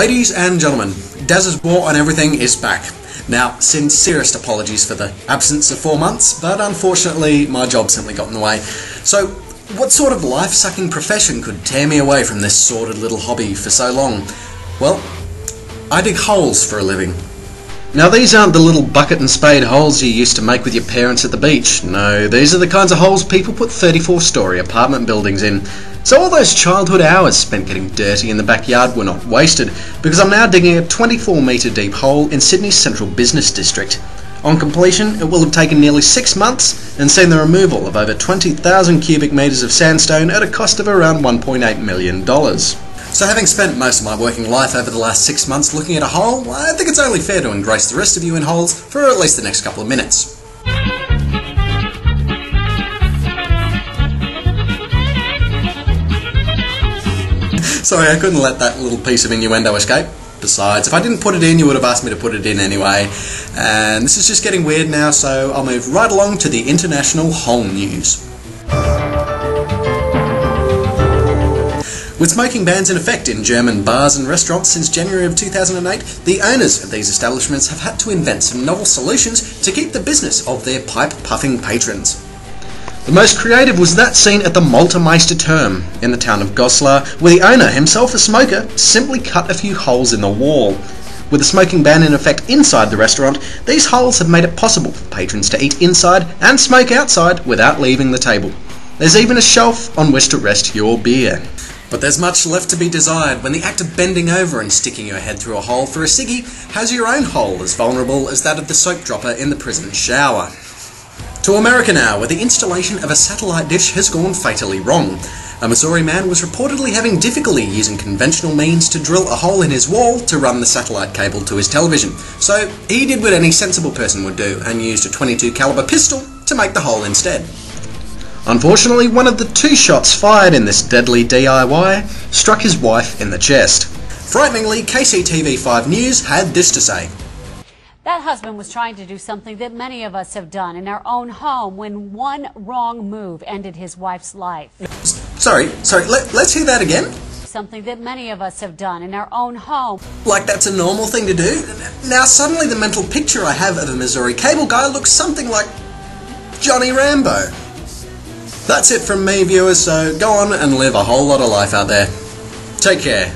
Ladies and gentlemen, Dazza's War on Everything is back. Now, sincerest apologies for the absence of 4 months, but unfortunately my job simply got in the way. So, what sort of life-sucking profession could tear me away from this sordid little hobby for so long? Well, I dig holes for a living. Now these aren't the little bucket and spade holes you used to make with your parents at the beach. No, these are the kinds of holes people put 34-storey apartment buildings in. So all those childhood hours spent getting dirty in the backyard were not wasted, because I'm now digging a 24-metre deep hole in Sydney's central business district. On completion, it will have taken nearly 6 months and seen the removal of over 20,000 cubic metres of sandstone at a cost of around $1.8 million. So having spent most of my working life over the last 6 months looking at a hole, I think it's only fair to engrace the rest of you in holes for at least the next couple of minutes. Sorry, I couldn't let that little piece of innuendo escape. Besides, if I didn't put it in, you would have asked me to put it in anyway. And this is just getting weird now, so I'll move right along to the international hole news. With smoking bans in effect in German bars and restaurants since January of 2008, the owners of these establishments have had to invent some novel solutions to keep the business of their pipe-puffing patrons. The most creative was that seen at the Maltermeister Term in the town of Goslar, where the owner, himself a smoker, simply cut a few holes in the wall. With the smoking ban in effect inside the restaurant, these holes have made it possible for patrons to eat inside and smoke outside without leaving the table. There's even a shelf on which to rest your beer. But there's much left to be desired when the act of bending over and sticking your head through a hole for a ciggy has your own hole as vulnerable as that of the soap dropper in the prison shower. To America now, where the installation of a satellite dish has gone fatally wrong. A Missouri man was reportedly having difficulty using conventional means to drill a hole in his wall to run the satellite cable to his television. So he did what any sensible person would do and used a .22 caliber pistol to make the hole instead. Unfortunately, one of the 2 shots fired in this deadly DIY struck his wife in the chest. Frighteningly, KCTV5 News had this to say. That husband was trying to do something that many of us have done in our own home when one wrong move ended his wife's life. Sorry, let's hear that again. Something that many of us have done in our own home. Like that's a normal thing to do? Now suddenly the mental picture I have of a Missouri cable guy looks something like Johnny Rambo. That's it from me, viewers, so go on and live a whole lot of life out there. Take care.